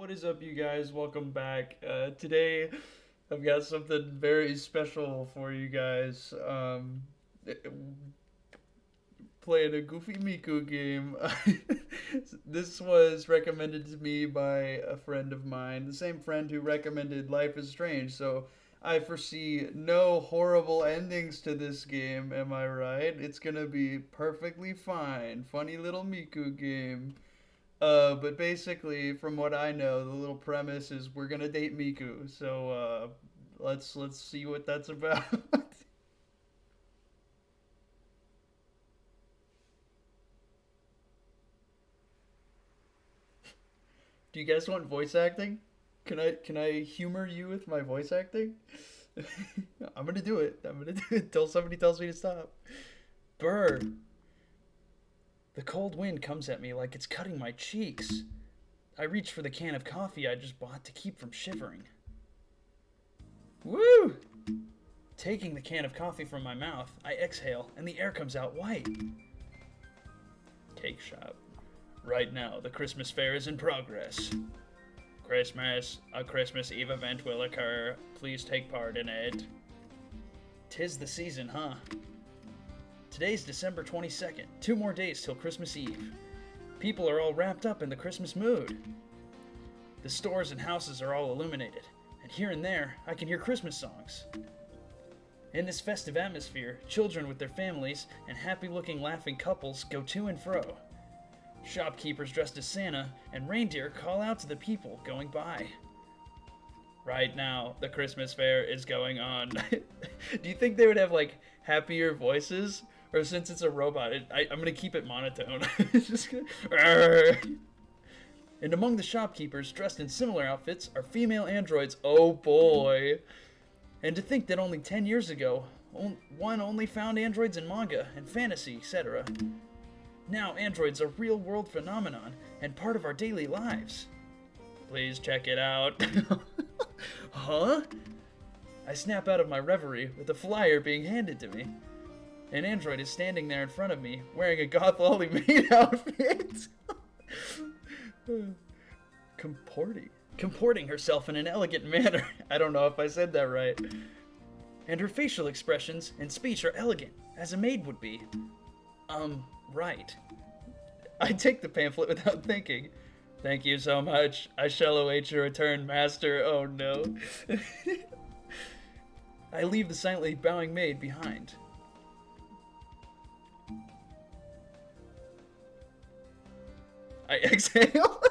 What is up, you guys? Welcome back. Today, I've got something very special for you guys. Playing a Goofy Miku game. This was recommended to me by a friend of mine, the same friend who recommended Life is Strange. So I foresee no horrible endings to this game. Am I right? It's gonna be perfectly fine. Funny little Miku game. But basically, from what I know, the little premise is we're gonna date Miku. So let's see what that's about. Do you guys want voice acting? Can I humor you with my voice acting? I'm gonna do it. I'm gonna do it until somebody tells me to stop. Burr. The cold wind comes at me like it's cutting my cheeks. I reach for the can of coffee I just bought to keep from shivering. Woo! Taking the can of coffee from my mouth, I exhale and the air comes out white. Cake shop. Right now, the Christmas fair is in progress. A Christmas Eve event will occur. Please take part in it. Tis the season, huh? Today's December 22nd, 2 more days till Christmas Eve. People are all wrapped up in the Christmas mood. The stores and houses are all illuminated, and here and there, I can hear Christmas songs. In this festive atmosphere, children with their families and happy-looking laughing couples go to and fro. Shopkeepers dressed as Santa and reindeer call out to the people going by. Right now, the Christmas fair is going on. Do you think they would have, like, happier voices? Or since it's a robot, I'm gonna keep it monotone. It's just gonna... And among the shopkeepers dressed in similar outfits are female androids. Oh boy. And to think that only 10 years ago, one only found androids in manga and fantasy, etc. Now androids are a real-world phenomenon and part of our daily lives. Please check it out. Huh? I snap out of my reverie with a flyer being handed to me. An android is standing there in front of me, wearing a goth lolly maid outfit. Comporting herself in an elegant manner. I don't know if I said that right. And her facial expressions and speech are elegant, as a maid would be. Right. I take the pamphlet without thinking. Thank you so much. I shall await your return, master. Oh no. I leave the silently bowing maid behind. I exhale.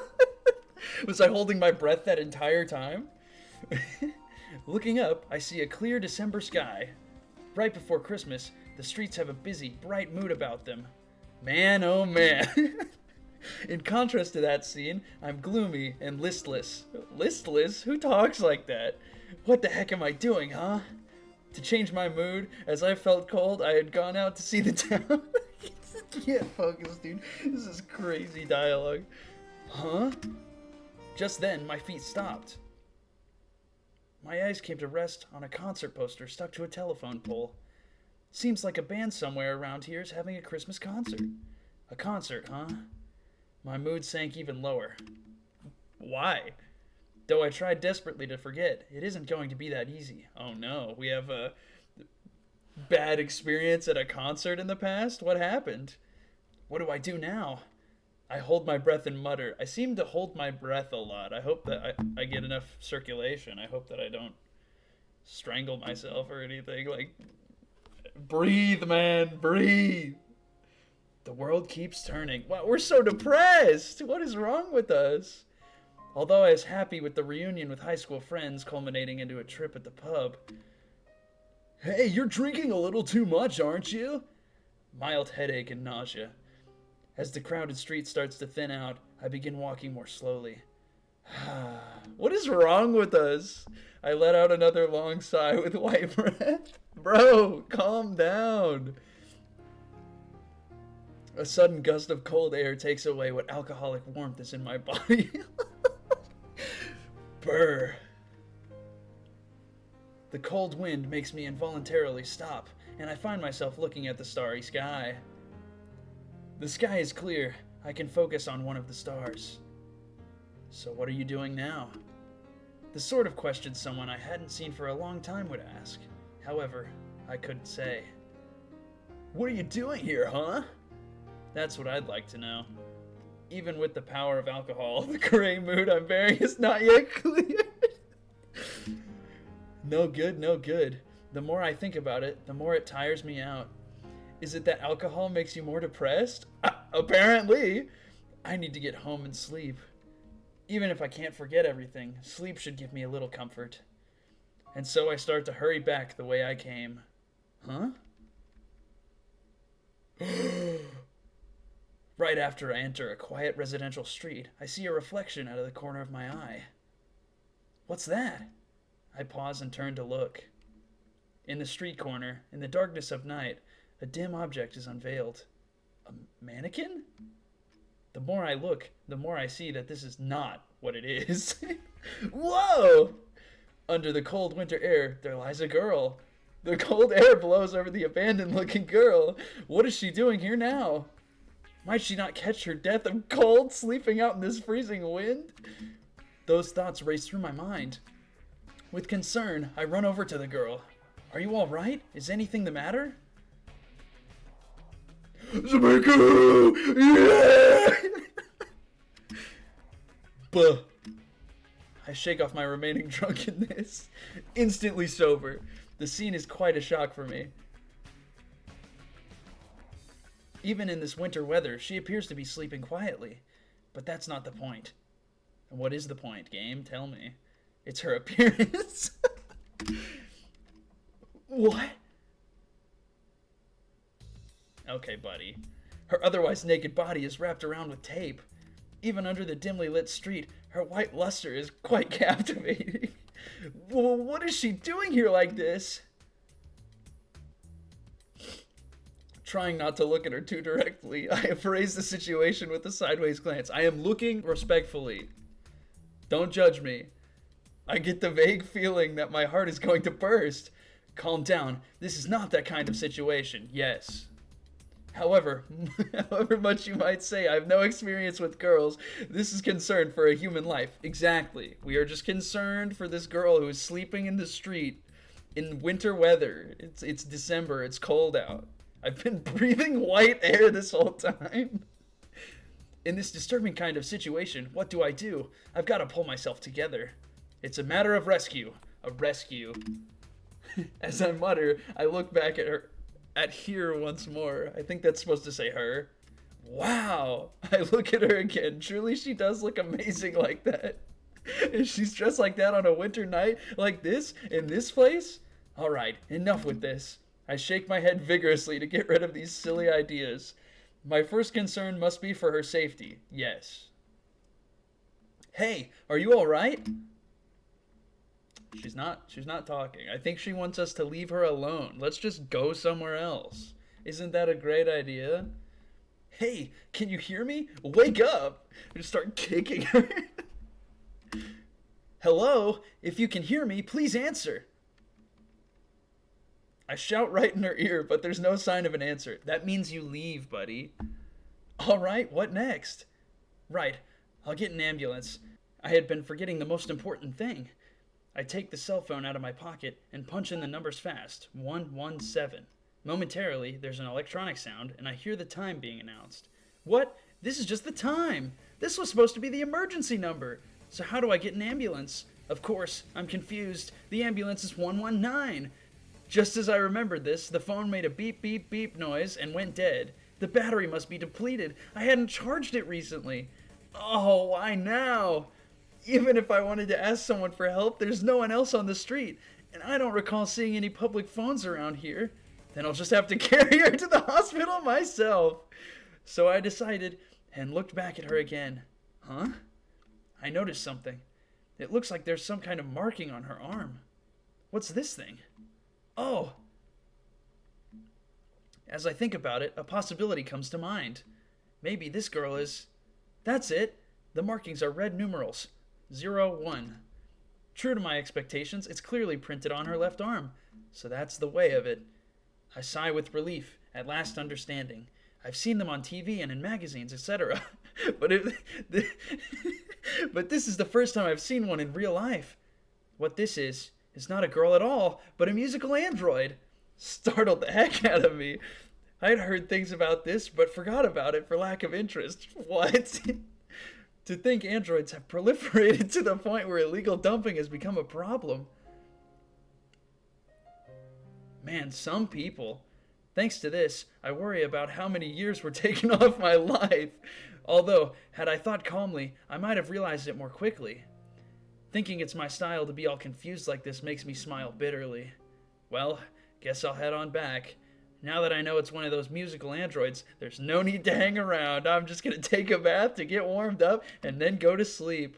Was I holding my breath that entire time? Looking up, I see a clear December sky. Right before Christmas, the streets have a busy, bright mood about them. Man, oh man. In contrast to that scene, I'm gloomy and listless. Listless? Who talks like that? What the heck am I doing, huh? To change my mood, as I felt cold, I had gone out to see the town. I can't focus, dude. This is crazy dialogue. Huh? Just then, my feet stopped. My eyes came to rest on a concert poster stuck to a telephone pole. Seems like a band somewhere around here is having a Christmas concert. A concert, huh? My mood sank even lower. Why? Though I tried desperately to forget, it isn't going to be that easy. Oh no, we have a bad experience at a concert in the past? What happened? What do I do now? I hold my breath and mutter. I seem to hold my breath a lot. I hope that I get enough circulation. I hope that I don't strangle myself or anything. Like, breathe, man, breathe. The world keeps turning. Wow, we're so depressed. What is wrong with us? Although I was happy with the reunion with high school friends culminating into a trip at the pub. Hey, you're drinking a little too much, aren't you? Mild headache and nausea. As the crowded street starts to thin out, I begin walking more slowly. What is wrong with us? I let out another long sigh with white breath. Bro, calm down. A sudden gust of cold air takes away what alcoholic warmth is in my body. Brr. The cold wind makes me involuntarily stop, and I find myself looking at the starry sky. The sky is clear. I can focus on one of the stars. So what are you doing now? The sort of question someone I hadn't seen for a long time would ask. However, I couldn't say. What are you doing here, huh? That's what I'd like to know. Even with the power of alcohol, the gray mood I'm bearing is not yet clear. No good, no good. The more I think about it, the more it tires me out. Is it that alcohol makes you more depressed? Apparently. I need to get home and sleep. Even if I can't forget everything, sleep should give me a little comfort. And so I start to hurry back the way I came. Huh? Right after I enter a quiet residential street, I see a reflection out of the corner of my eye. What's that? I pause and turn to look. In the street corner, in the darkness of night, a dim object is unveiled. A mannequin? The more I look, the more I see that this is not what it is. Whoa! Under the cold winter air, there lies a girl. The cold air blows over the abandoned-looking girl. What is she doing here now? Might she not catch her death of cold sleeping out in this freezing wind? Those thoughts race through my mind. With concern, I run over to the girl. Are you all right? Is anything the matter? Miku! Yeah! Buh. I shake off my remaining drunkenness. Instantly sober. The scene is quite a shock for me. Even in this winter weather, she appears to be sleeping quietly. But that's not the point. And what is the point, game? Tell me. It's her appearance. What? Okay, buddy. Her otherwise naked body is wrapped around with tape. Even under the dimly lit street, her white luster is quite captivating. Well, what is she doing here like this? Trying not to look at her too directly, I appraise the situation with a sideways glance. I am looking respectfully. Don't judge me. I get the vague feeling that my heart is going to burst. Calm down. This is not that kind of situation. Yes. However much you might say I have no experience with girls, this is concern for a human life. Exactly. We are just concerned for this girl who is sleeping in the street in winter weather. It's December. It's cold out. I've been breathing white air this whole time. In this disturbing kind of situation, what do? I've got to pull myself together. It's a matter of rescue. A rescue. As I mutter, I look back at her once more. I think that's supposed to say her. Wow. I look at her again. Truly, she does look amazing like that. If she's dressed like that on a winter night like this, in this place? All right, enough with this. I shake my head vigorously to get rid of these silly ideas. My first concern must be for her safety. Yes. Hey, are you all right? She's not talking. I think she wants us to leave her alone. Let's just go somewhere else. Isn't that a great idea? Hey, can you hear me? Wake up! I just start kicking her. Hello? If you can hear me, please answer. I shout right in her ear, but there's no sign of an answer. That means you leave, buddy. All right, what next? Right, I'll get an ambulance. I had been forgetting the most important thing. I take the cell phone out of my pocket and punch in the numbers fast. 117. Momentarily, there's an electronic sound, and I hear the time being announced. What? This is just the time. This was supposed to be the emergency number. So how do I get an ambulance? Of course, I'm confused. The ambulance is 119. Just as I remembered this, the phone made a beep, beep, beep noise and went dead. The battery must be depleted. I hadn't charged it recently. Oh, why now? Even if I wanted to ask someone for help, there's no one else on the street, and I don't recall seeing any public phones around here. Then I'll just have to carry her to the hospital myself. So I decided and looked back at her again. Huh? I noticed something. It looks like there's some kind of marking on her arm. What's this thing? Oh! As I think about it, a possibility comes to mind. Maybe this girl is... That's it! The markings are red numerals. 01. True to my expectations, it's clearly printed on her left arm. So that's the way of it. I sigh with relief, at last understanding. I've seen them on TV and in magazines, etc. but but this is the first time I've seen one in real life. What this is not a girl at all, but a musical android. Startled the heck out of me. I'd heard things about this, but forgot about it for lack of interest. What? To think androids have proliferated to the point where illegal dumping has become a problem. Man, some people. Thanks to this, I worry about how many years were taken off my life. Although, had I thought calmly, I might have realized it more quickly. Thinking it's my style to be all confused like this makes me smile bitterly. Well, guess I'll head on back. Now that I know it's one of those musical androids, there's no need to hang around. I'm just gonna take a bath to get warmed up and then go to sleep.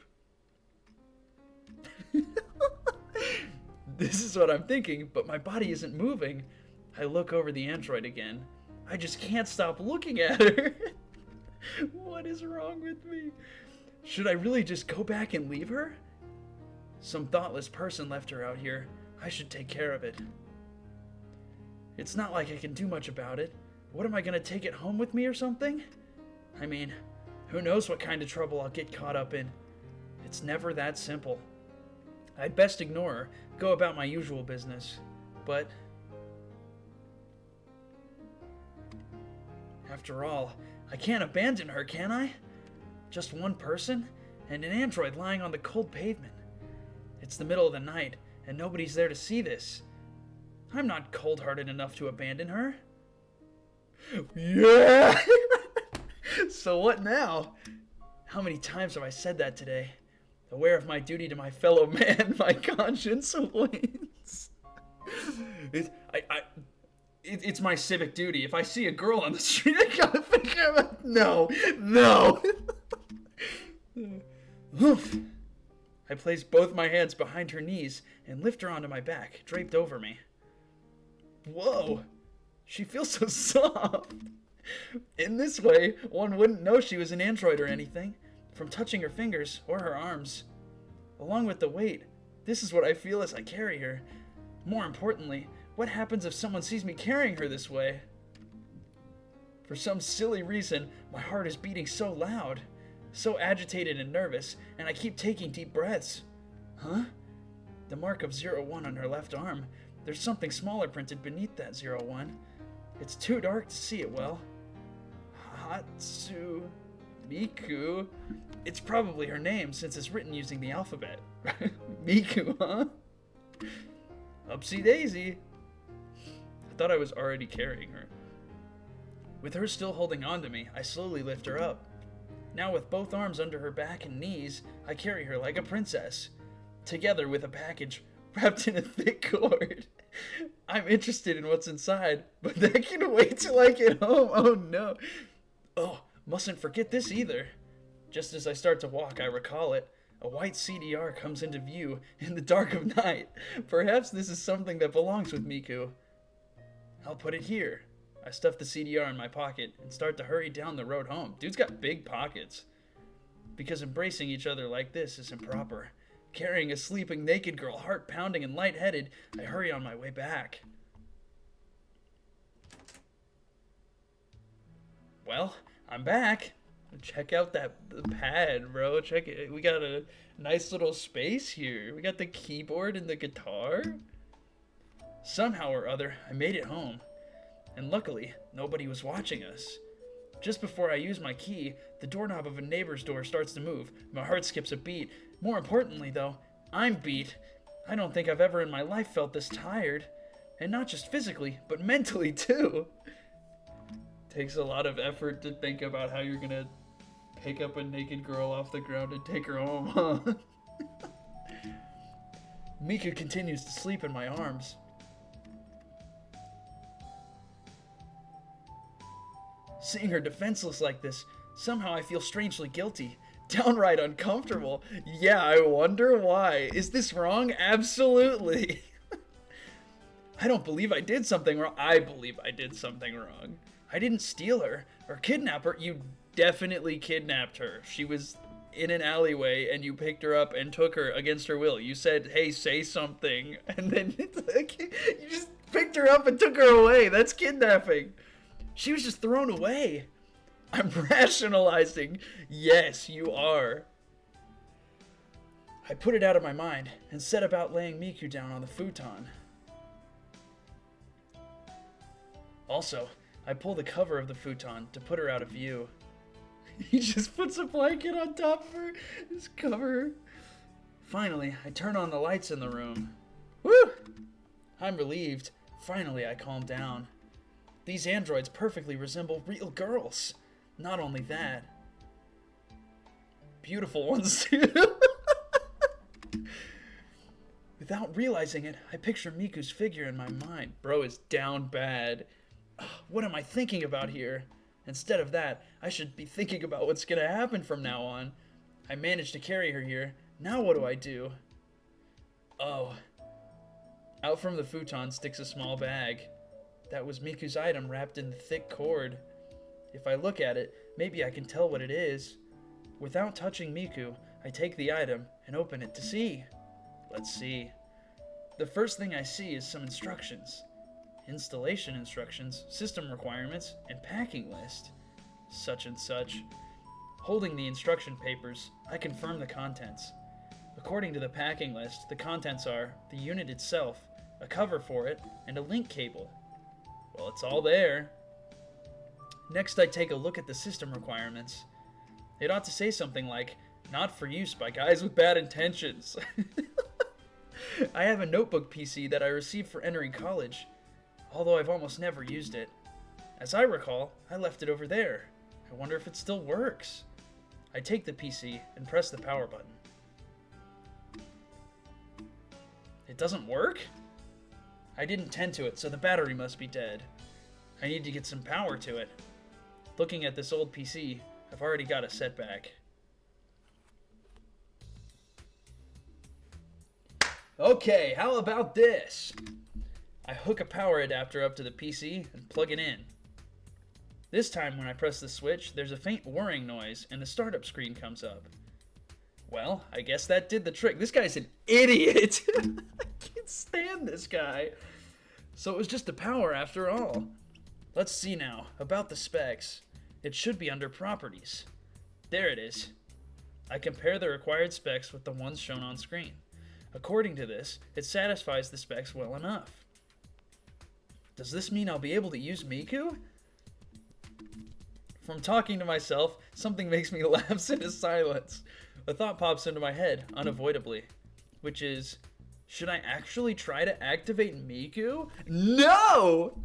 This is what I'm thinking, but my body isn't moving. I look over the android again. I just can't stop looking at her. What is wrong with me? Should I really just go back and leave her? Some thoughtless person left her out here. I should take care of it. It's not like I can do much about it. What am I gonna take it home with me or something? I mean, who knows what kind of trouble I'll get caught up in. It's never that simple. I'd best ignore her, go about my usual business. But after all, I can't abandon her, can I? Just one person, and an android lying on the cold pavement. It's the middle of the night, and nobody's there to see this. I'm not cold-hearted enough to abandon her. Yeah! So what now? How many times have I said that today? Aware of my duty to my fellow man, my conscience wins. It's my civic duty. If I see a girl on the street, I gotta figure out. No. Oof. I place both my hands behind her knees and lift her onto my back, draped over me. Whoa, she feels so soft. In this way, one wouldn't know she was an android or anything, from touching her fingers or her arms. Along with the weight, this is what I feel as I carry her. More importantly, what happens if someone sees me carrying her this way? For some silly reason, my heart is beating so loud, so agitated and nervous, and I keep taking deep breaths. Huh? The mark of 01 on her left arm. There's something smaller printed beneath that 01. It's too dark to see it well. Miku. It's probably her name since it's written using the alphabet. Miku, huh? Upsy daisy. I thought I was already carrying her. With her still holding on to me, I slowly lift her up. Now with both arms under her back and knees, I carry her like a princess. Together with a package wrapped in a thick cord. I'm interested in what's inside, but that can wait till I get home. Oh no. Oh, mustn't forget this either. Just as I start to walk, I recall it. A white CDR comes into view in the dark of night. Perhaps this is something that belongs with Miku. I'll put it here. I stuff the CDR in my pocket and start to hurry down the road home. Dude's got big pockets. Because embracing each other like this is improper. Carrying a sleeping naked girl, heart pounding and lightheaded, I hurry on my way back. Well, I'm back. Check out the pad, bro. Check it. We got a nice little space here. We got the keyboard and the guitar. Somehow or other, I made it home. And luckily, nobody was watching us. Just before I use my key, the doorknob of a neighbor's door starts to move. My heart skips a beat. More importantly, though, I'm beat. I don't think I've ever in my life felt this tired. And not just physically, but mentally, too. Takes a lot of effort to think about how you're gonna pick up a naked girl off the ground and take her home, huh? Miku continues to sleep in my arms. Seeing her defenseless like this, somehow I feel strangely guilty. Downright uncomfortable. Yeah, I wonder why. Is this wrong? Absolutely. I don't believe I did something wrong. I believe I did something wrong. I didn't steal her or kidnap her. You definitely kidnapped her. She was in an alleyway and you picked her up and took her against her will. You said, hey, say something. And then you just picked her up and took her away. That's kidnapping. She was just thrown away. I'm rationalizing. Yes, you are. I put it out of my mind and set about laying Miku down on the futon. Also, I pull the cover of the futon to put her out of view. He just puts a blanket on top of her, just cover her. Finally, I turn on the lights in the room. Woo! I'm relieved. Finally, I calm down. These androids perfectly resemble real girls. Not only that, beautiful ones too. Without realizing it, I picture Miku's figure in my mind. Bro is down bad. What am I thinking about here? Instead of that, I should be thinking about what's gonna happen from now on. I managed to carry her here. Now what do I do? Oh. Out from the futon sticks a small bag. That was Miku's item wrapped in thick cord. If I look at it, maybe I can tell what it is. Without touching Miku, I take the item and open it to see. Let's see. The first thing I see is some instructions. Installation instructions, system requirements, and packing list. Such and such. Holding the instruction papers, I confirm the contents. According to the packing list, the contents are the unit itself, a cover for it, and a link cable. Well, it's all there. Next, I take a look at the system requirements. It ought to say something like, not for use by guys with bad intentions. I have a notebook PC that I received for entering college, although I've almost never used it. As I recall, I left it over there. I wonder if it still works. I take the PC and press the power button. It doesn't work? I didn't tend to it, so the battery must be dead. I need to get some power to it. Looking at this old PC, I've already got a setback. Okay, how about this? I hook a power adapter up to the PC and plug it in. This time when I press the switch, there's a faint whirring noise and the startup screen comes up. Well, I guess that did the trick. This guy's an idiot. I can't stand this guy. So it was just the power after all. Let's see now, about the specs. It should be under properties. There it is. I compare the required specs with the ones shown on screen. According to this, it satisfies the specs well enough. Does this mean I'll be able to use Miku? From talking to myself, something makes me lapse into silence. A thought pops into my head, unavoidably, which is, should I actually try to activate Miku? No!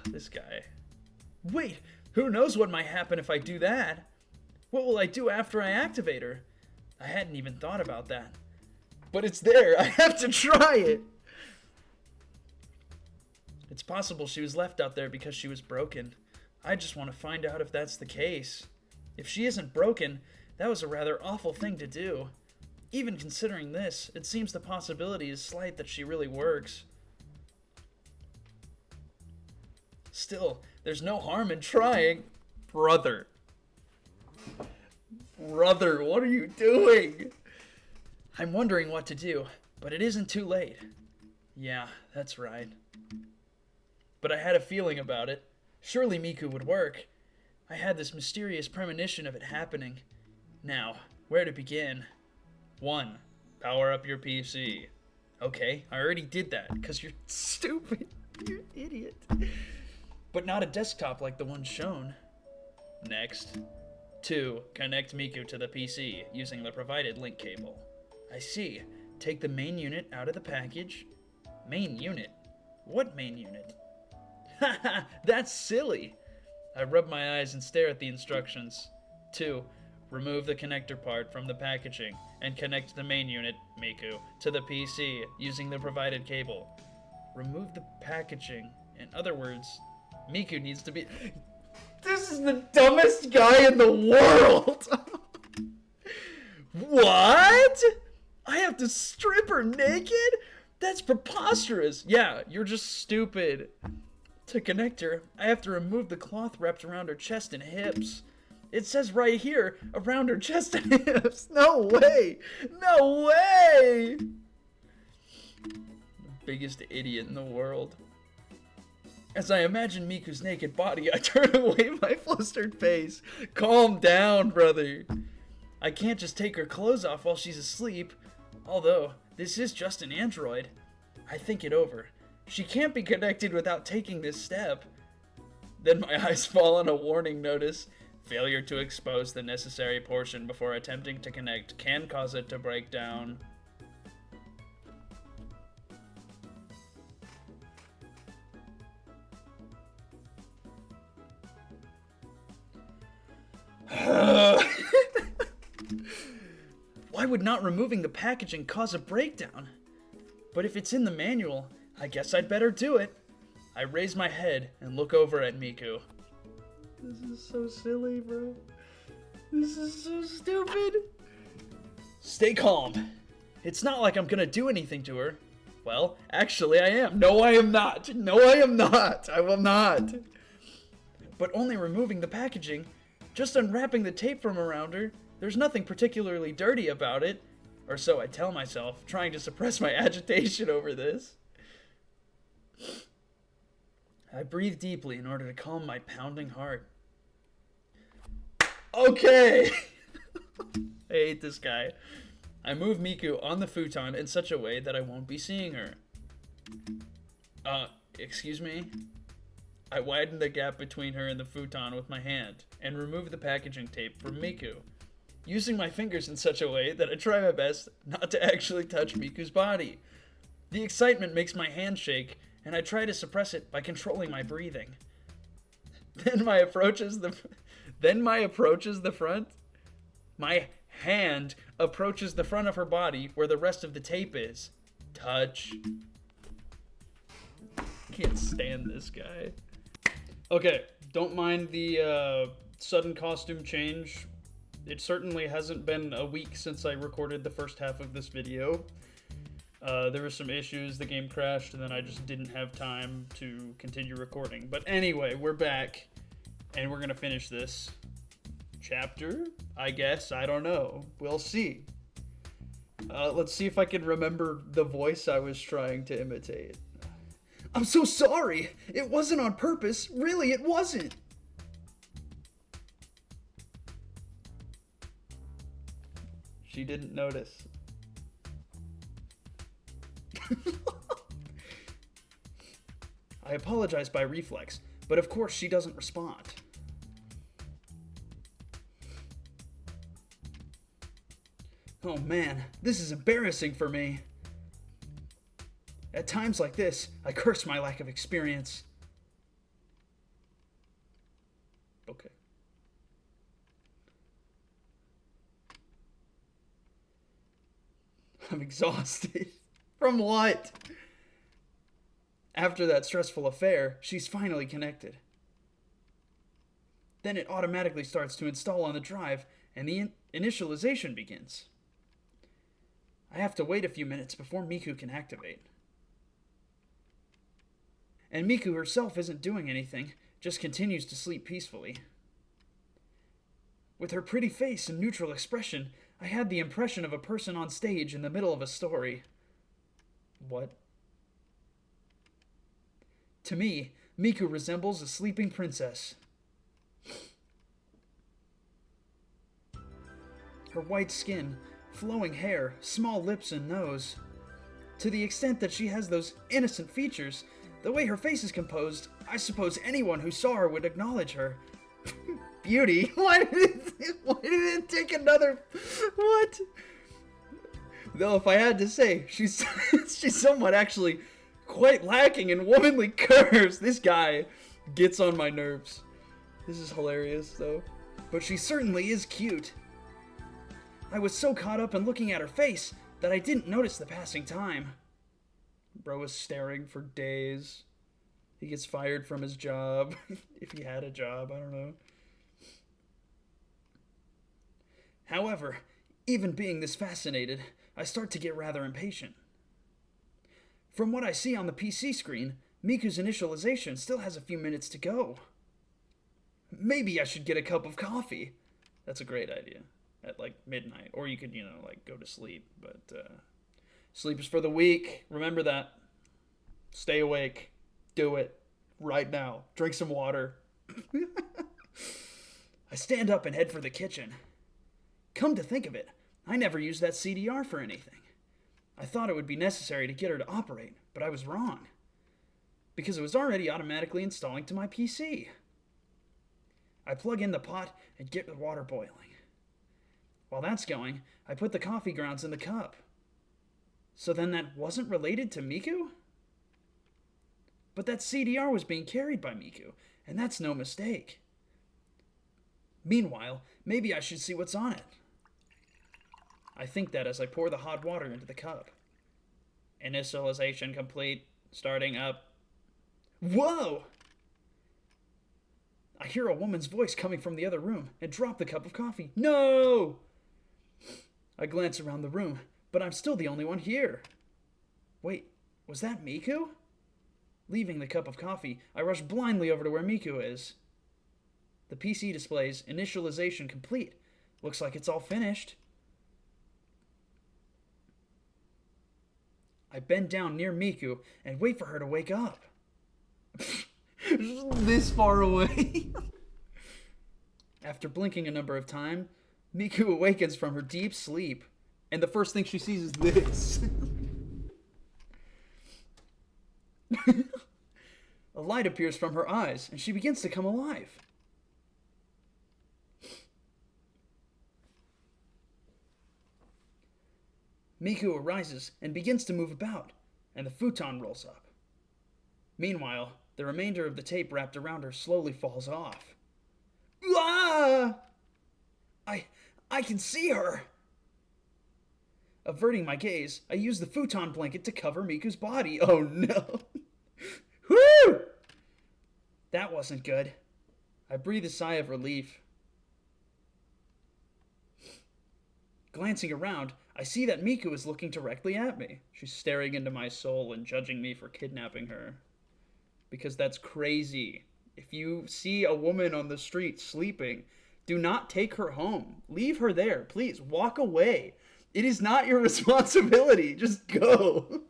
This guy. Wait, who knows what might happen if I do that? What will I do after I activate her? I hadn't even thought about that. But it's there, I have to try it! It's possible she was left out there because she was broken. I just want to find out if that's the case. If she isn't broken, that was a rather awful thing to do. Even considering this, it seems the possibility is slight that she really works. Still, there's no harm in trying. Brother, what are you doing? I'm wondering what to do, but it isn't too late. Yeah, that's right. But I had a feeling about it. Surely Miku would work. I had this mysterious premonition of it happening. Now, where to begin? 1. Power up your PC. Okay, I already did that, because you're stupid. You're an idiot. But not a desktop like the one shown. Next. 2. Connect Miku to the PC using the provided link cable. I see. Take the main unit out of the package. Main unit? What main unit? Haha, that's silly. I rub my eyes and stare at the instructions. 2. Remove the connector part from the packaging and connect the main unit, Miku, to the PC using the provided cable. Remove the packaging. In other words, Miku needs to be... This is the dumbest guy in the world! What? I have to strip her naked? That's preposterous. Yeah, you're just stupid. To connect her, I have to remove the cloth wrapped around her chest and hips. It says right here, around her chest and hips. No way! No way! Biggest idiot in the world. As I imagine Miku's naked body, I turn away my flustered face. Calm down, brother. I can't just take her clothes off while she's asleep. Although, this is just an android. I think it over. She can't be connected without taking this step. Then my eyes fall on a warning notice. Failure to expose the necessary portion before attempting to connect can cause it to break down. Why would not removing the packaging cause a breakdown? But if it's in the manual, I guess I'd better do it. I raise my head and look over at Miku. This is so silly, bro. This is so stupid. Stay calm. It's not like I'm gonna do anything to her. Well, actually I am. No, I am not. No, I am not. I will not. But only removing the packaging, just unwrapping the tape from around her. There's nothing particularly dirty about it. Or so I tell myself, trying to suppress my agitation over this. I breathe deeply in order to calm my pounding heart. Okay! I hate this guy. I move Miku on the futon in such a way that I won't be seeing her. Excuse me? I widen the gap between her and the futon with my hand and remove the packaging tape from Miku, using my fingers in such a way that I try my best not to actually touch Miku's body. The excitement makes my hand shake, and I try to suppress it by controlling my breathing. Then my hand approaches the front of her body where the rest of the tape is. Touch. Can't stand this guy. Okay, don't mind the sudden costume change. It certainly hasn't been a week since I recorded the first half of this video. There were some issues, the game crashed, and then I just didn't have time to continue recording. But anyway, we're back, and we're gonna finish this chapter, I guess. I don't know. We'll see. Let's see if I can remember the voice I was trying to imitate. I'm so sorry! It wasn't on purpose. Really, it wasn't! She didn't notice. I apologize by reflex, but of course she doesn't respond. Oh man, this is embarrassing for me. At times like this, I curse my lack of experience. Okay. I'm exhausted. From what? After that stressful affair, she's finally connected. Then it automatically starts to install on the drive, and the initialization begins. I have to wait a few minutes before Miku can activate. And Miku herself isn't doing anything, just continues to sleep peacefully. With her pretty face and neutral expression, I had the impression of a person on stage in the middle of a story. What? To me, Miku resembles a sleeping princess. Her white skin, flowing hair, small lips and nose. To the extent that she has those innocent features, the way her face is composed, I suppose anyone who saw her would acknowledge her. Beauty? Why did it take another... What? Though if I had to say, she's somewhat actually quite lacking in womanly curves. This guy gets on my nerves. This is hilarious, though. But she certainly is cute. I was so caught up in looking at her face that I didn't notice the passing time. Bro was staring for days. He gets fired from his job. If he had a job, I don't know. However, even being this fascinated, I start to get rather impatient. From what I see on the PC screen, Miku's initialization still has a few minutes to go. Maybe I should get a cup of coffee. That's a great idea. At like midnight. Or you could, like go to sleep. But sleep is for the weak. Remember that. Stay awake. Do it. right now. Drink some water. I stand up and head for the kitchen. Come to think of it, I never used that CDR for anything. I thought it would be necessary to get her to operate, but I was wrong. Because it was already automatically installing to my PC. I plug in the pot and get the water boiling. While that's going, I put the coffee grounds in the cup. So then that wasn't related to Miku? But that CDR was being carried by Miku, and that's no mistake. Meanwhile, maybe I should see what's on it. I think that as I pour the hot water into the cup. Initialization complete. Starting up. Whoa! I hear a woman's voice coming from the other room and drop the cup of coffee. No! I glance around the room, but I'm still the only one here. Wait, was that Miku? Leaving the cup of coffee, I rush blindly over to where Miku is. The PC displays initialization complete. Looks like it's all finished. I bend down near Miku and wait for her to wake up. This far away. After blinking a number of times, Miku awakens from her deep sleep, and the first thing she sees is this. A light appears from her eyes, and she begins to come alive. Miku arises and begins to move about, and the futon rolls up. Meanwhile, the remainder of the tape wrapped around her slowly falls off. Ah! I can see her! Averting my gaze, I use the futon blanket to cover Miku's body. Oh no! Woo! That wasn't good. I breathe a sigh of relief. Glancing around, I see that Miku is looking directly at me. She's staring into my soul and judging me for kidnapping her. Because that's crazy. If you see a woman on the street sleeping, do not take her home. Leave her there. Please, walk away. It is not your responsibility. Just go.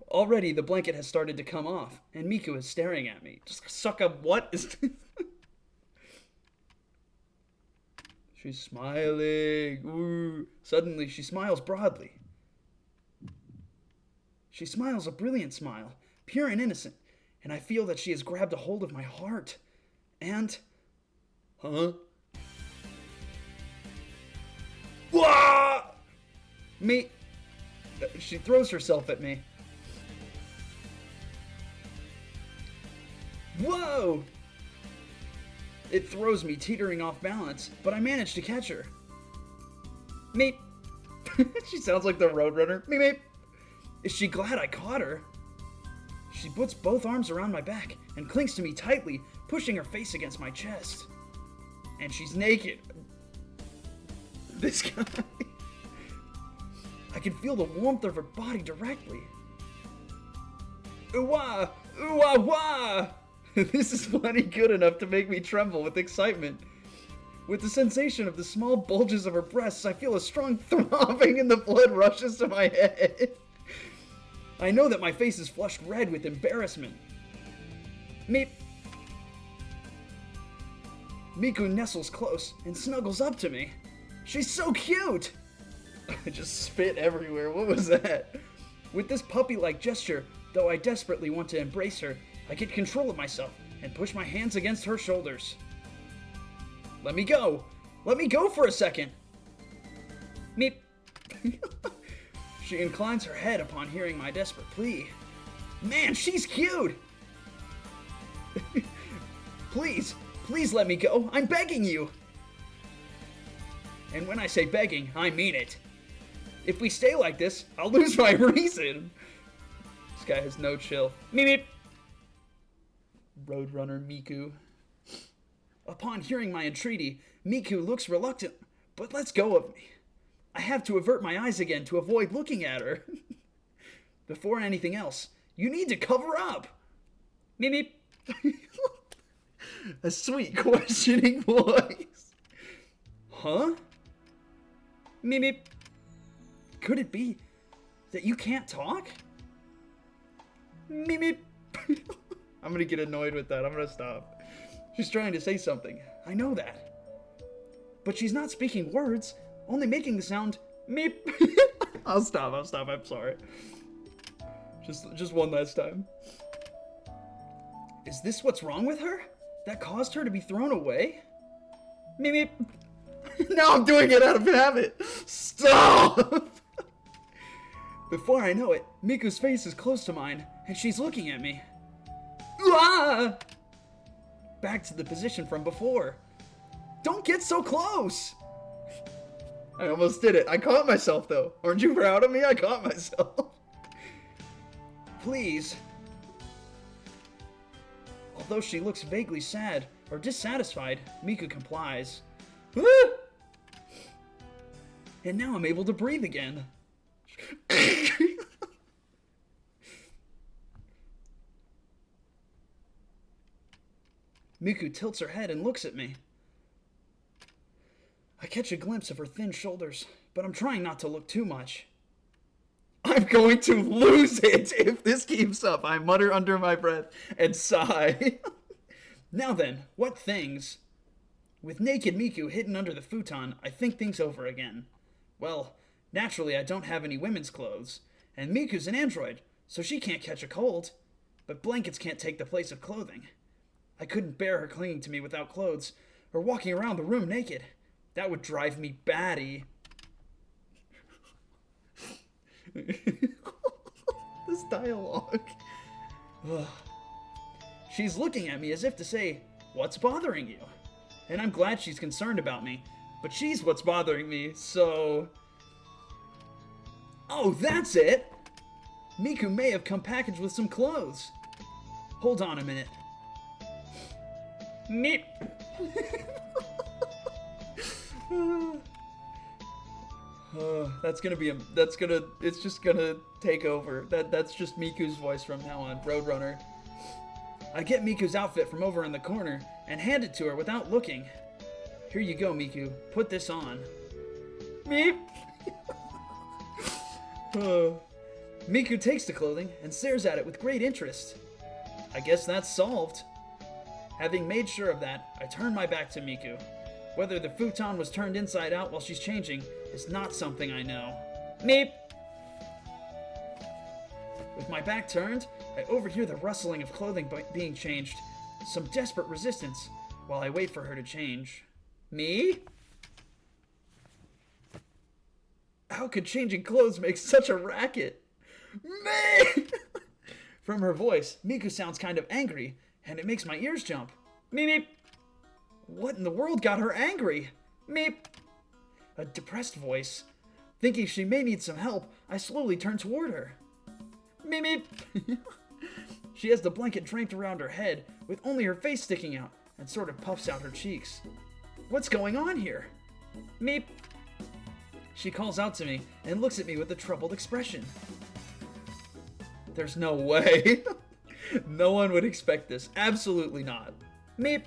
Already, the blanket has started to come off, and Miku is staring at me. Just suck up. What is this? She's smiling. Ooh. Suddenly, she smiles broadly. She smiles a brilliant smile, pure and innocent, and I feel that she has grabbed a hold of my heart. And... Huh? Wah! Me... She throws herself at me. Whoa! It throws me, teetering off balance, but I manage to catch her. Meep. She sounds like the Roadrunner. Meep, meep. Is she glad I caught her? She puts both arms around my back and clings to me tightly, pushing her face against my chest. And she's naked. This guy. I can feel the warmth of her body directly. Ooh-wah! Ooh-wah-wah! This is plenty good enough to make me tremble with excitement. With the sensation of the small bulges of her breasts, I feel a strong throbbing and the blood rushes to my head. I know that my face is flushed red with embarrassment. Meep. Miku nestles close and snuggles up to me. She's so cute! I just spit everywhere. What was that? With this puppy-like gesture, though I desperately want to embrace her, I get control of myself and push my hands against her shoulders. Let me go! Let me go for a second! Meep. She inclines her head upon hearing my desperate plea. Man, she's cute! Please, please let me go. I'm begging you! And when I say begging, I mean it. If we stay like this, I'll lose my reason. This guy has no chill. Meep meep. Roadrunner Miku. Upon hearing my entreaty, Miku looks reluctant, but lets go of me. I have to avert my eyes again to avoid looking at her. Before anything else, you need to cover up. Meep meep. A sweet questioning voice. Huh? Meep meep. Could it be that you can't talk? Meep meep. I'm gonna get annoyed with that. I'm gonna stop. She's trying to say something. I know that. But she's not speaking words, only making the sound meep. I'll stop. I'm sorry. Just one last time. Is this what's wrong with her? That caused her to be thrown away? Meep meep. Now I'm doing it out of habit. Stop! Before I know it, Miku's face is close to mine, and she's looking at me. Ah! Back to the position from before. Don't get so close! I almost did it. I caught myself, though. Aren't you proud of me? I caught myself. Please. Although she looks vaguely sad or dissatisfied, Miku complies. And now I'm able to breathe again. Miku tilts her head and looks at me. I catch a glimpse of her thin shoulders, but I'm trying not to look too much. I'm going to lose it if this keeps up, I mutter under my breath and sigh. Now then, what things? With naked Miku hidden under the futon, I think things over again. Well, naturally I don't have any women's clothes, and Miku's an android, so she can't catch a cold. But blankets can't take the place of clothing. I couldn't bear her clinging to me without clothes, or walking around the room naked. That would drive me batty. This dialogue. She's looking at me as if to say, what's bothering you? And I'm glad she's concerned about me, but she's what's bothering me, so... Oh, that's it! Miku may have come packaged with some clothes. Hold on a minute. Meep. It's just gonna take over. That's just Miku's voice from now on, Roadrunner. I get Miku's outfit from over in the corner and hand it to her without looking. Here you go, Miku. Put this on. Meep. Miku takes the clothing and stares at it with great interest. I guess that's solved. Having made sure of that, I turn my back to Miku. Whether the futon was turned inside out while she's changing is not something I know. Meep! With my back turned, I overhear the rustling of clothing being changed, some desperate resistance, while I wait for her to change. Me? How could changing clothes make such a racket? Me! From her voice, Miku sounds kind of angry, and it makes my ears jump. Meep meep! What in the world got her angry? Meep! A depressed voice. Thinking she may need some help, I slowly turn toward her. Meep meep! She has the blanket draped around her head, with only her face sticking out, and sort of puffs out her cheeks. What's going on here? Meep! She calls out to me, and looks at me with a troubled expression. There's no way. No one would expect this. Absolutely not. Meep!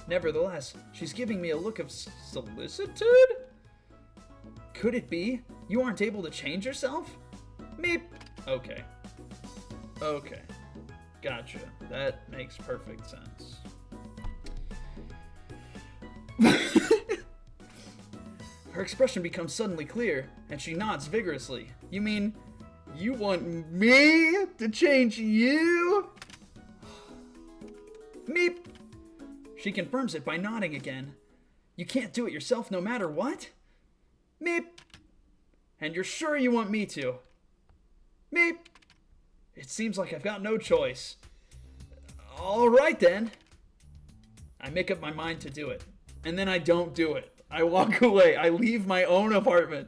Nevertheless, she's giving me a look of solicitude? Could it be you aren't able to change yourself? Meep! Okay. Okay. Gotcha. That makes perfect sense. Her expression becomes suddenly clear, and she nods vigorously. You mean, you want me to change you? Meep! She confirms it by nodding again. You can't do it yourself no matter what? Meep! And you're sure you want me to? Meep! It seems like I've got no choice. Alright then. I make up my mind to do it. And then I don't do it. I walk away. I leave my own apartment.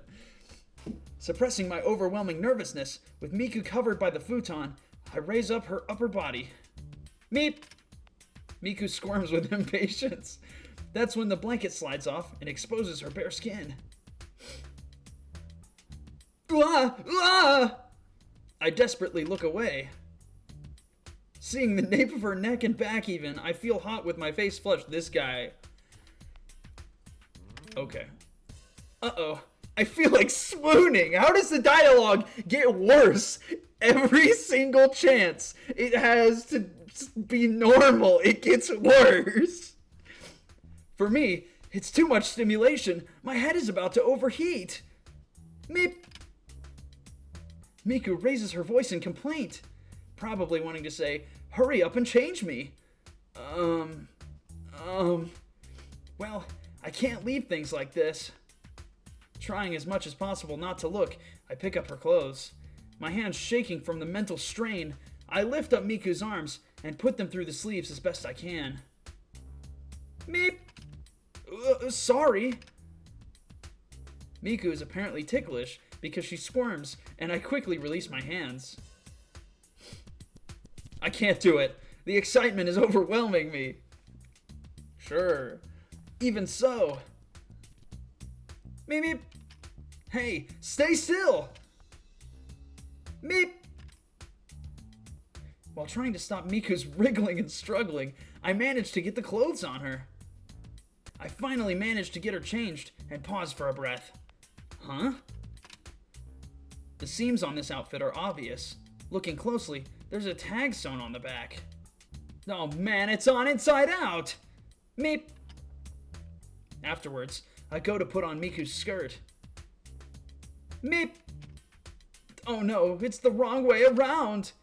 Suppressing my overwhelming nervousness, with Miku covered by the futon, I raise up her upper body. Meep! Miku squirms with impatience. That's when the blanket slides off and exposes her bare skin. Ah! Ah! I desperately look away. Seeing the nape of her neck and back even, I feel hot with my face flushed. This guy. Okay. Uh-oh. I feel like swooning. How does the dialogue get worse every single chance it has be normal. It gets worse. For me, it's too much stimulation. My head is about to overheat. Meep. Miku raises her voice in complaint, probably wanting to say, hurry up and change me. Well, I can't leave things like this. Trying as much as possible not to look, I pick up her clothes. My hands shaking from the mental strain, I lift up Miku's arms and put them through the sleeves as best I can. Meep! Sorry. Miku is apparently ticklish because she squirms, and I quickly release my hands. I can't do it. The excitement is overwhelming me. Sure. Even so. Meep, meep. Hey, stay still. Meep. While trying to stop Miku's wriggling and struggling, I managed to get the clothes on her. I finally managed to get her changed and pause for a breath. Huh? The seams on this outfit are obvious. Looking closely, there's a tag sewn on the back. Oh man, it's on inside out! Meep! Afterwards, I go to put on Miku's skirt. Meep! Oh no, it's the wrong way around!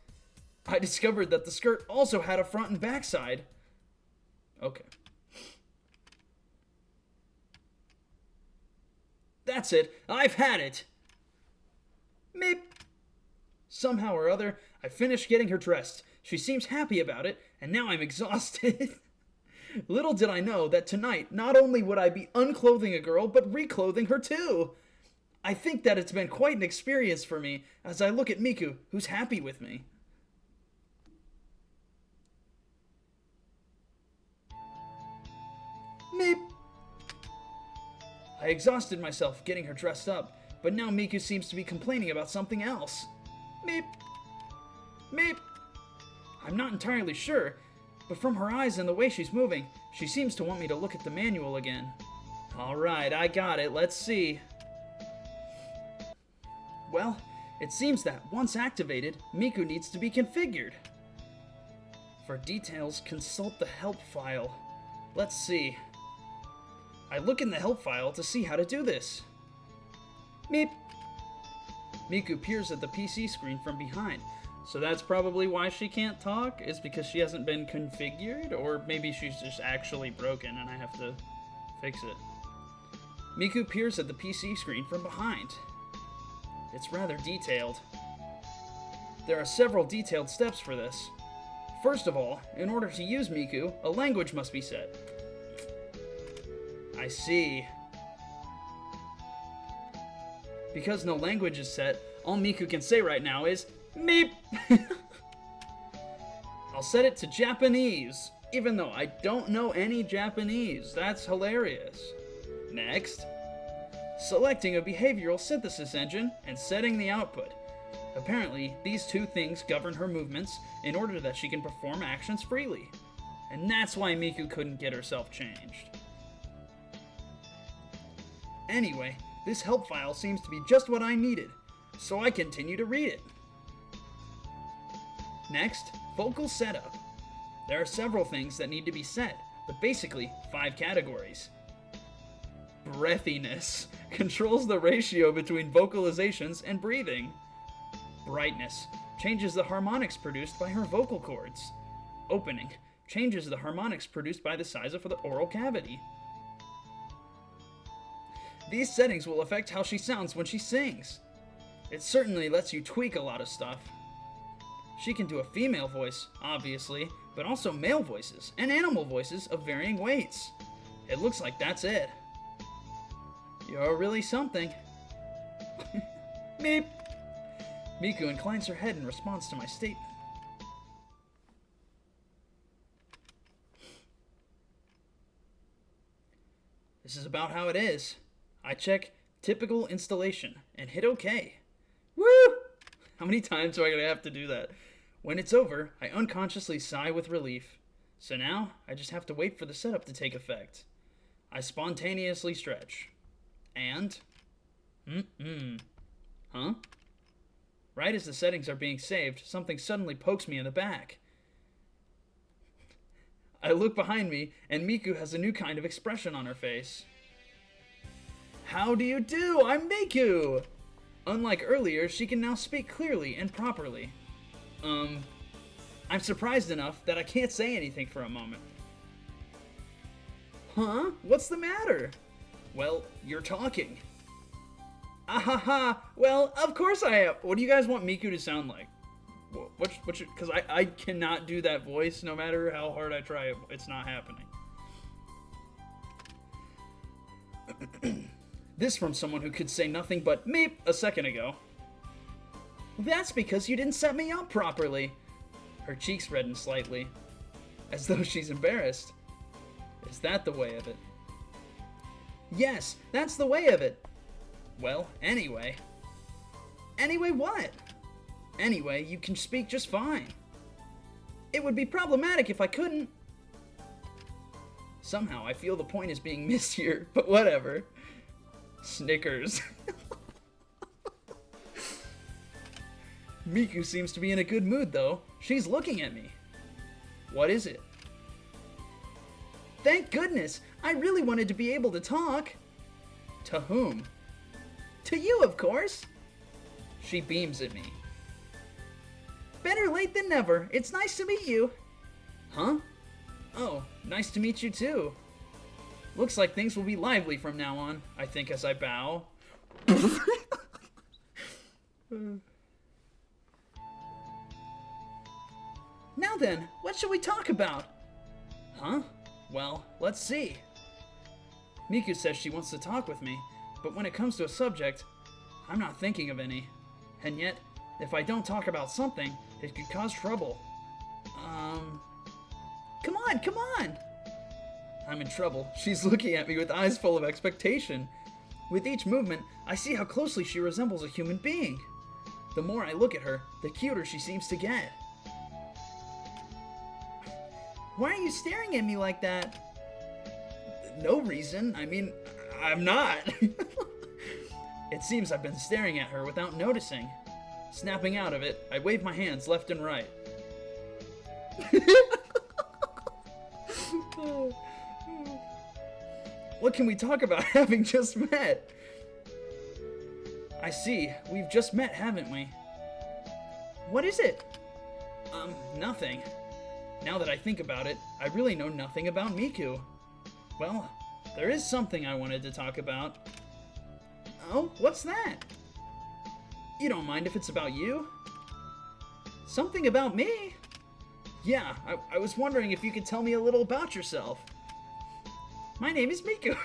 I discovered that the skirt also had a front and back side. Okay. That's it, I've had it! Meep! Somehow or other, I finished getting her dressed. She seems happy about it, and now I'm exhausted. Little did I know that tonight, not only would I be unclothing a girl, but reclothing her too. I think that it's been quite an experience for me as I look at Miku, who's happy with me. Meep. I exhausted myself getting her dressed up, but now Miku seems to be complaining about something else. Meep. Meep. I'm not entirely sure, but from her eyes and the way she's moving, she seems to want me to look at the manual again. Alright, I got it. Let's see. Well, it seems that once activated, Miku needs to be configured. For details, consult the help file. Let's see. I look in the help file to see how to do this. Meep. Miku peers at the PC screen from behind. So that's probably why she can't talk, is because she hasn't been configured, or maybe she's just actually broken and I have to fix it. Miku peers at the PC screen from behind. It's rather detailed. There are several detailed steps for this. First of all, in order to use Miku, a language must be set. I see. Because no language is set, all Miku can say right now is Meep! I'll set it to Japanese, even though I don't know any Japanese. That's hilarious. Next, selecting a behavioral synthesis engine and setting the output. Apparently, these two things govern her movements in order that she can perform actions freely. And that's why Miku couldn't get herself changed. Anyway, this help file seems to be just what I needed, so I continue to read it. Next, vocal setup. There are several things that need to be set, but basically 5 categories. Breathiness controls the ratio between vocalizations and breathing. Brightness changes the harmonics produced by her vocal cords. Opening changes the harmonics produced by the size of the oral cavity. These settings will affect how she sounds when she sings. It certainly lets you tweak a lot of stuff. She can do a female voice, obviously, but also male voices and animal voices of varying weights. It looks like that's it. You're really something. Meep. Miku inclines her head in response to my statement. This is about how it is. I check typical installation and hit OK. Woo! How many times do I gotta have to do that? When it's over, I unconsciously sigh with relief. So now, I just have to wait for the setup to take effect. I spontaneously stretch. And... Huh? Right as the settings are being saved, something suddenly pokes me in the back. I look behind me, and Miku has a new kind of expression on her face. How do you do? I'm Miku! Unlike earlier, she can now speak clearly and properly. I'm surprised enough that I can't say anything for a moment. Huh? What's the matter? Well, you're talking. Ahaha, well, of course I am. What do you guys want Miku to sound like? Because I cannot do that voice no matter how hard I try it. It's not happening. This from someone who could say nothing but meep a second ago. That's because you didn't set me up properly. Her cheeks redden slightly, as though she's embarrassed. Is that the way of it? Yes, that's the way of it. Well, anyway. Anyway what? Anyway, you can speak just fine. It would be problematic if I couldn't. Somehow I feel the point is being missed here, but whatever. Snickers. Miku seems to be in a good mood though. She's looking at me. What is it? Thank goodness! I really wanted to be able to talk. To whom? To you, of course. She beams at me. Better late than never. It's nice to meet you. Huh? Oh, nice to meet you too. Looks like things will be lively from now on, I think as I bow. Now then, what should we talk about? Huh? Well, let's see. Miku says she wants to talk with me, but when it comes to a subject, I'm not thinking of any. And yet, if I don't talk about something, it could cause trouble. Come on! I'm in trouble. She's looking at me with eyes full of expectation. With each movement, I see how closely she resembles a human being. The more I look at her, the cuter she seems to get. Why are you staring at me like that? No reason. I mean, I'm not. It seems I've been staring at her without noticing. Snapping out of it, I wave my hands left and right. What can we talk about having just met? I see. We've just met, haven't we? What is it? Nothing. Now that I think about it, I really know nothing about Miku. Well, there is something I wanted to talk about. Oh, what's that? You don't mind if it's about you? Something about me? Yeah, I was wondering if you could tell me a little about yourself. My name is Miku.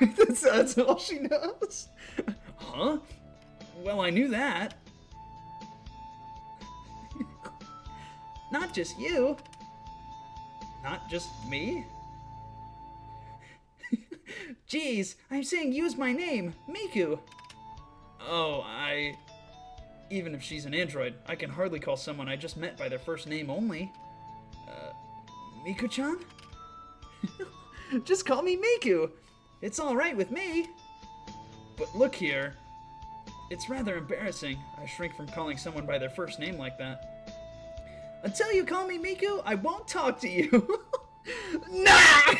That's all she knows. Huh? Well, I knew that. Not just you. Not just me? Geez, I'm saying use my name, Miku. Oh, even if she's an android, I can hardly call someone I just met by their first name only. Miku-chan? Just call me Miku. It's alright with me. But look here. It's rather embarrassing. I shrink from calling someone by their first name like that. Until you call me Miku, I won't talk to you. Nah!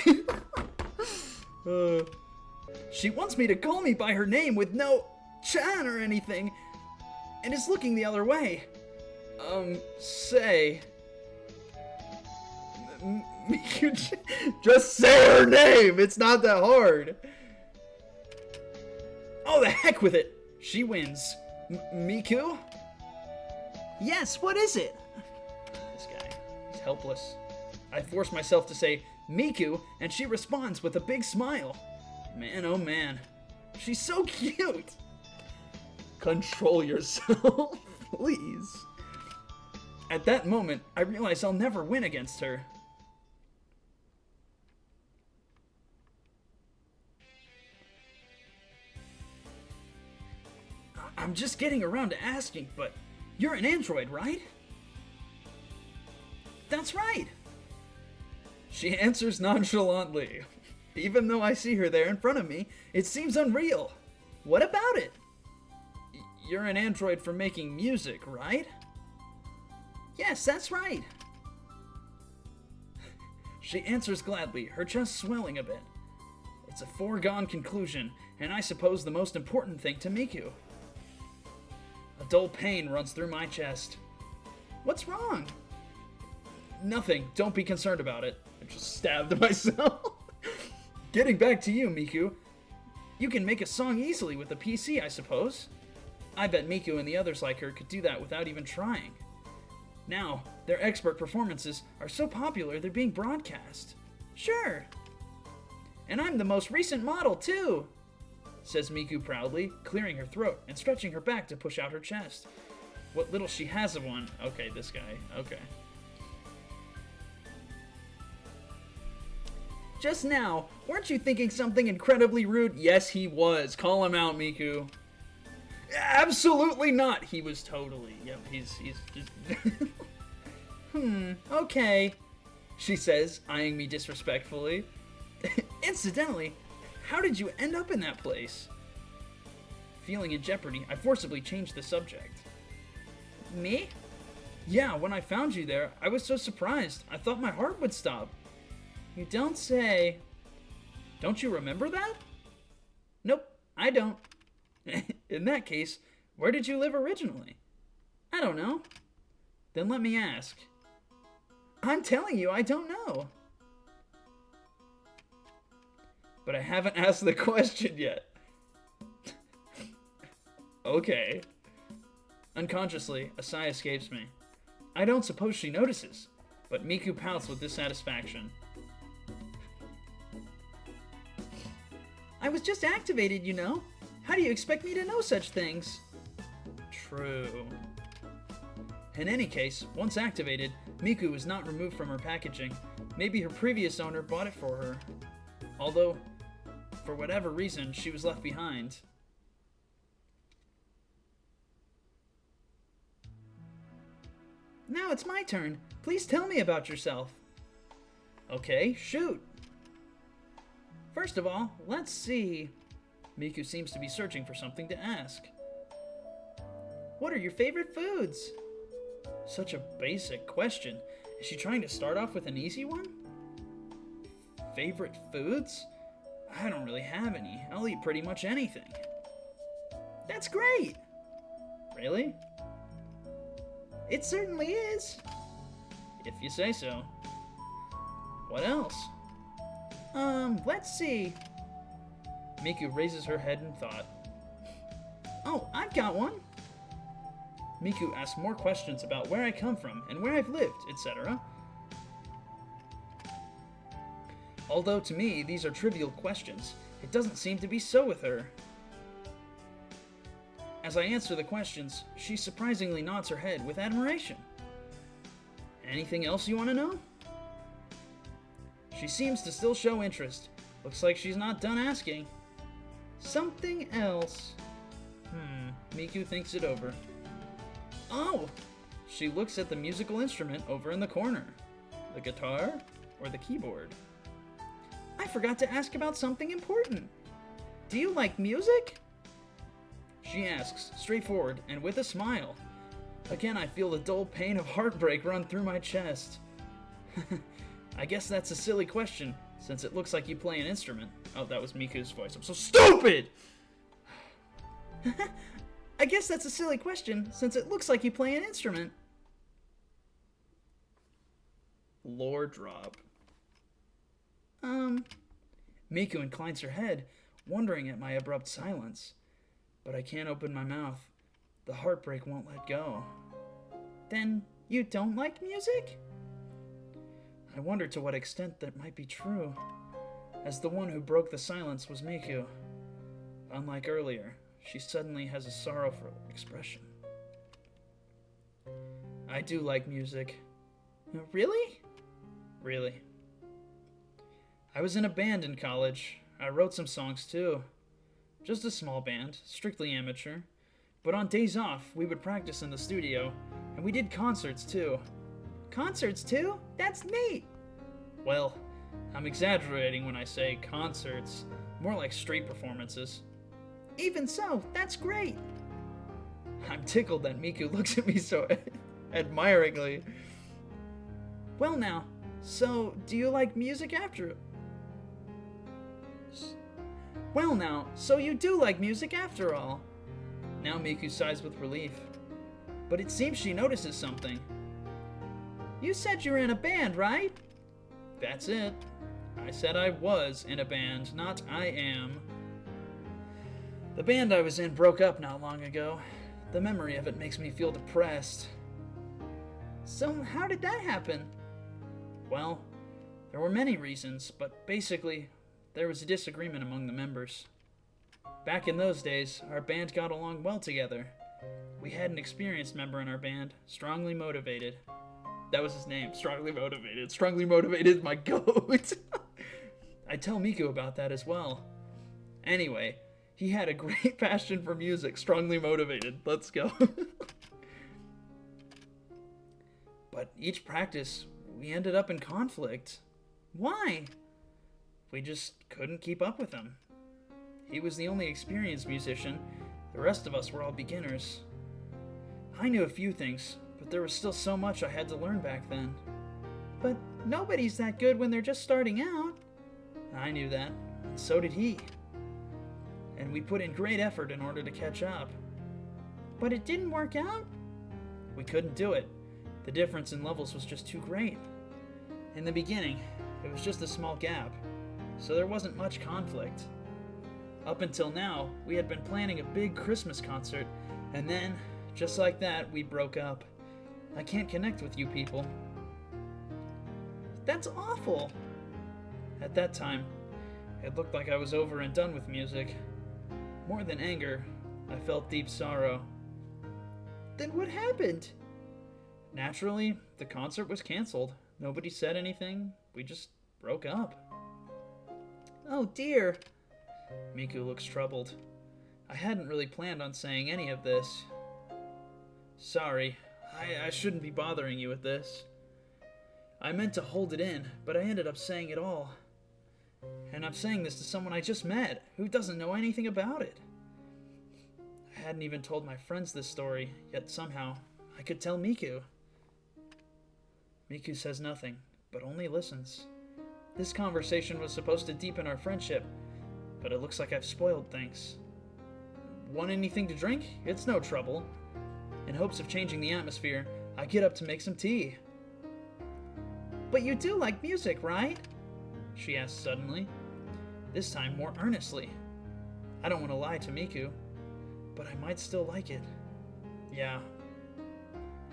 She wants me to call me by her name with no chan or anything, and is looking the other way. Say... Miku, just say her name! It's not that hard. Oh, the heck with it! She wins. Miku? Yes, what is it? This guy, he's helpless. I force myself to say, Miku, and she responds with a big smile. Man, oh man. She's so cute! Control yourself, please. At that moment, I realize I'll never win against her. I'm just getting around to asking, but you're an android, right? That's right. She answers nonchalantly. Even though I see her there in front of me, it seems unreal. What about it? You're an android for making music, right? Yes, that's right. She answers gladly, her chest swelling a bit. It's a foregone conclusion, and I suppose the most important thing to Miku. A dull pain runs through my chest. What's wrong? Nothing. Don't be concerned about it. I just stabbed myself. Getting back to you, Miku. You can make a song easily with a PC, I suppose. I bet Miku and the others like her could do that without even trying. Now, their expert performances are so popular they're being broadcast. Sure. And I'm the most recent model, too, says Miku proudly, clearing her throat and stretching her back to push out her chest. What little she has of one. Okay, this guy. Okay. Just now, weren't you thinking something incredibly rude? Yes, he was. Call him out, Miku. Absolutely not. He was totally. Yep, he's just... okay, she says, eyeing me disrespectfully. Incidentally, how did you end up in that place? Feeling in jeopardy, I forcibly changed the subject. Me? Yeah, when I found you there, I was so surprised. I thought my heart would stop. You don't say. Don't you remember that? Nope, I don't. In that case, where did you live originally? I don't know. Then let me ask. I'm telling you, I don't know. But I haven't asked the question yet. Okay. Unconsciously, a sigh escapes me. I don't suppose she notices, but Miku pouts with dissatisfaction. I was just activated, you know. How do you expect me to know such things? True. In any case, once activated, Miku is not removed from her packaging. Maybe her previous owner bought it for her. Although, for whatever reason, she was left behind. Now it's my turn. Please tell me about yourself. Okay, shoot. First of all, let's see. Miku seems to be searching for something to ask. What are your favorite foods? Such a basic question. Is she trying to start off with an easy one? Favorite foods? I don't really have any. I'll eat pretty much anything. That's great! Really? It certainly is. If you say so. What else? Let's see. Miku raises her head in thought. Oh, I've got one. Miku asks more questions about where I come from and where I've lived, etc. Although to me, these are trivial questions, it doesn't seem to be so with her. As I answer the questions, she surprisingly nods her head with admiration. Anything else you want to know? She seems to still show interest. Looks like she's not done asking. Something else. Miku thinks it over. Oh! She looks at the musical instrument over in the corner. The guitar or the keyboard? I forgot to ask about something important. Do you like music? She asks, straightforward and with a smile. Again, I feel the dull pain of heartbreak run through my chest. I guess that's a silly question, since it looks like you play an instrument. Oh, that was Miku's voice. I'm so stupid! I guess that's a silly question, since it looks like you play an instrument. Lore drop. Miku inclines her head, wondering at my abrupt silence. But I can't open my mouth. The heartbreak won't let go. Then you don't like music? I wonder to what extent that might be true, as the one who broke the silence was Miku. Unlike earlier, she suddenly has a sorrowful expression. I do like music. Really? Really. I was in a band in college. I wrote some songs too. Just a small band, strictly amateur. But on days off, we would practice in the studio, and we did concerts too. Concerts too? That's neat! Well, I'm exaggerating when I say concerts. More like street performances. Even so, that's great! I'm tickled that Miku looks at me so admiringly. Well now, So, do you like music after... Well now, so you do like music after all. Now Miku sighs with relief. But it seems she notices something. You said you were in a band, right? That's it. I said I was in a band, not I am. The band I was in broke up not long ago. The memory of it makes me feel depressed. So how did that happen? Well, there were many reasons, but basically, there was a disagreement among the members. Back in those days, our band got along well together. We had an experienced member in our band, Strongly Motivated. That was his name, Strongly Motivated. Strongly Motivated, my goat. I tell Miku about that as well. Anyway, he had a great passion for music, Strongly Motivated. Let's go. But each practice, we ended up in conflict. Why? We just couldn't keep up with him. He was the only experienced musician. The rest of us were all beginners. I knew a few things, but there was still so much I had to learn back then. But nobody's that good when they're just starting out. I knew that, and so did he. And we put in great effort in order to catch up. But it didn't work out? We couldn't do it. The difference in levels was just too great. In the beginning, it was just a small gap, so there wasn't much conflict. Up until now, we had been planning a big Christmas concert, and then, just like that, we broke up. I can't connect with you people. That's awful! At that time, it looked like I was over and done with music. More than anger, I felt deep sorrow. Then what happened? Naturally, the concert was canceled. Nobody said anything. We just broke up. Oh dear. Miku looks troubled. I hadn't really planned on saying any of this. Sorry, I shouldn't be bothering you with this. I meant to hold it in, but I ended up saying it all. And I'm saying this to someone I just met, who doesn't know anything about it. I hadn't even told my friends this story, yet somehow I could tell Miku. Miku says nothing, but only listens. This conversation was supposed to deepen our friendship, but it looks like I've spoiled things. Want anything to drink? It's no trouble. In hopes of changing the atmosphere, I get up to make some tea. But you do like music, right? She asks suddenly, this time more earnestly. I don't want to lie to Miku, but I might still like it. Yeah.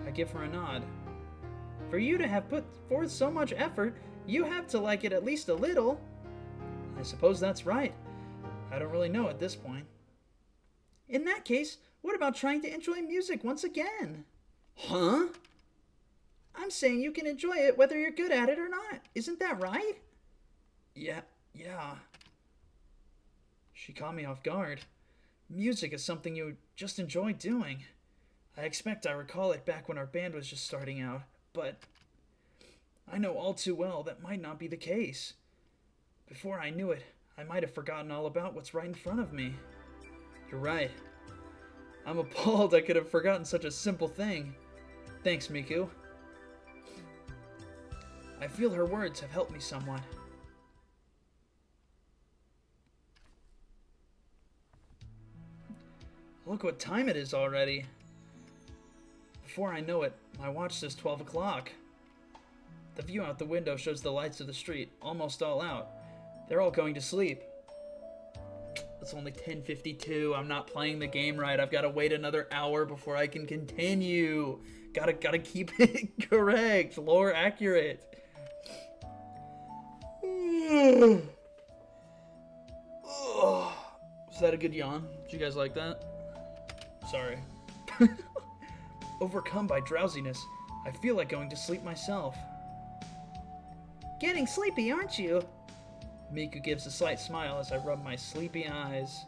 I give her a nod. For you to have put forth so much effort, you have to like it at least a little. I suppose that's right. I don't really know at this point. In that case, what about trying to enjoy music once again? Huh? I'm saying you can enjoy it whether you're good at it or not. Isn't that right? Yeah. She caught me off guard. Music is something you just enjoy doing. I expect I recall it back when our band was just starting out, but I know all too well that might not be the case. Before I knew it, I might have forgotten all about what's right in front of me. You're right. I'm appalled I could have forgotten such a simple thing. Thanks, Miku. I feel her words have helped me somewhat. Look what time it is already. Before I know it, my watch says 12 o'clock. The view out the window shows the lights of the street, almost all out. They're all going to sleep. It's only 10:52. I'm not playing the game right. I've got to wait another hour before I can continue. Gotta keep it correct, lore accurate. Was that a good yawn? Did you guys like that? Sorry. Overcome by drowsiness, I feel like going to sleep myself. Getting sleepy, aren't you? Miku gives a slight smile as I rub my sleepy eyes.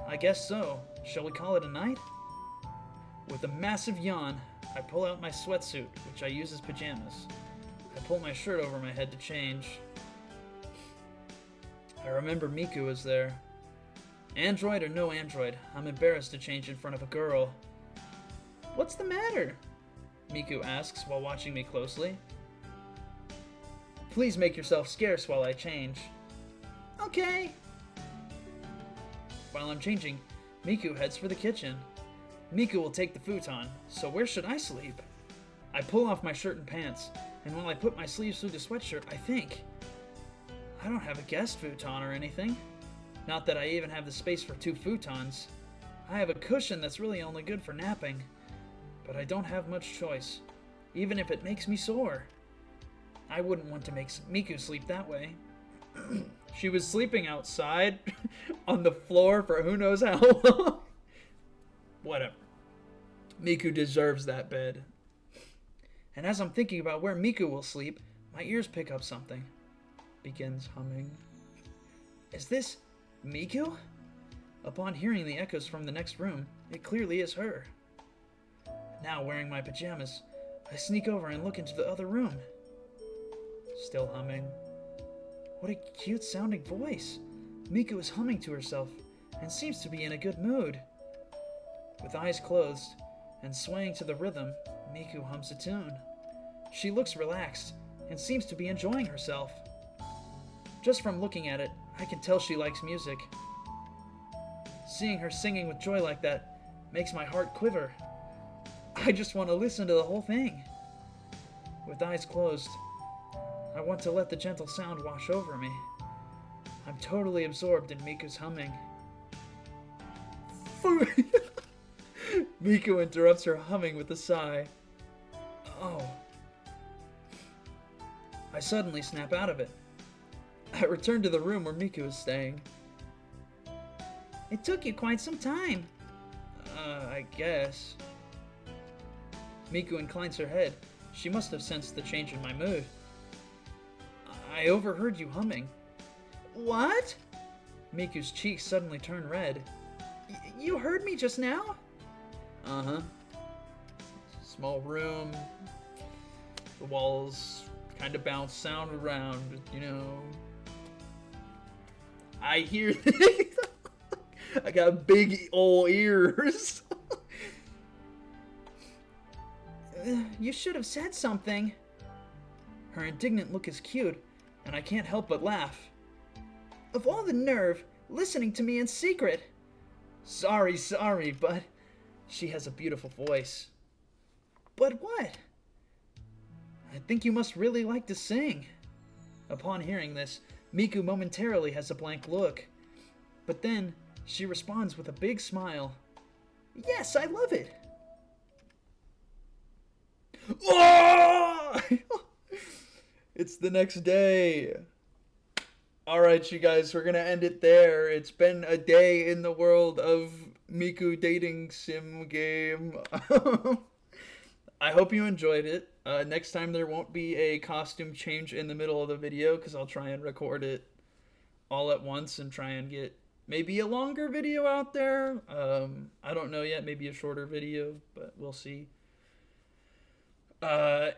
I guess so. Shall we call it a night? With a massive yawn, I pull out my sweatsuit, which I use as pajamas. I pull my shirt over my head to change. I remember Miku was there. Android or no android, I'm embarrassed to change in front of a girl. What's the matter? Miku asks while watching me closely. Please make yourself scarce while I change. Okay. While I'm changing, Miku heads for the kitchen. Miku will take the futon, so where should I sleep? I pull off my shirt and pants, and while I put my sleeves through the sweatshirt, I think, I don't have a guest futon or anything. Not that I even have the space for 2 futons. I have a cushion that's really only good for napping, but I don't have much choice, even if it makes me sore. I wouldn't want to make Miku sleep that way. She was sleeping outside on the floor for who knows how long. Whatever. Miku deserves that bed. And as I'm thinking about where Miku will sleep, my ears pick up something. Begins humming. Is this Miku? Upon hearing the echoes from the next room, it clearly is her. Now, wearing my pajamas, I sneak over and look into the other room. Still humming. What a cute sounding voice. Miku is humming to herself and seems to be in a good mood. With eyes closed and swaying to the rhythm, Miku hums a tune. She looks relaxed and seems to be enjoying herself. Just from looking at it, I can tell she likes music. Seeing her singing with joy like that makes my heart quiver. I just want to listen to the whole thing. With eyes closed, I want to let the gentle sound wash over me. I'm totally absorbed in Miku's humming. Miku interrupts her humming with a sigh. Oh. I suddenly snap out of it. I return to the room where Miku is staying. It took you quite some time. I guess. Miku inclines her head. She must have sensed the change in my mood. I overheard you humming. What? Miku's cheeks suddenly turn red. You heard me just now? Uh-huh. Small room. The walls kind of bounce sound around, you know. I hear things. I got big old ears. You should have said something. Her indignant look is cute, and I can't help but laugh. Of all the nerve, listening to me in secret. Sorry, but she has a beautiful voice. But what? I think you must really like to sing. Upon hearing this, Miku momentarily has a blank look. But then, she responds with a big smile. Yes, I love it. Oh! It's the next day. Alright, you guys, we're gonna end it there. It's been a day in the world of Miku dating sim game. I hope you enjoyed it. Next time there won't be a costume change in the middle of the video because I'll try and record it all at once and try and get maybe a longer video out there. I don't know yet, maybe a shorter video, but we'll see.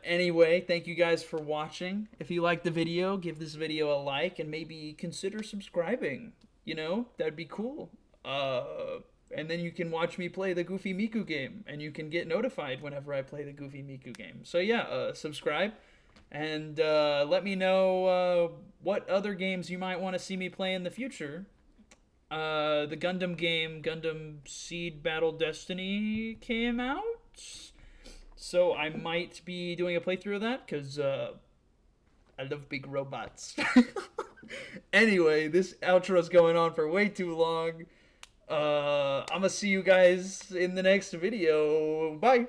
Anyway, thank you guys for watching. If you liked the video, give this video a like and maybe consider subscribing. You know, that'd be cool. And then you can watch me play the Goofy Miku game, and you can get notified whenever I play the Goofy Miku game. So yeah, subscribe, and let me know what other games you might want to see me play in the future. The Gundam game, Gundam Seed Battle Destiny, came out, so I might be doing a playthrough of that, because I love big robots. Anyway, this outro's going on for way too long. I'm gonna see you guys in the next video. Bye!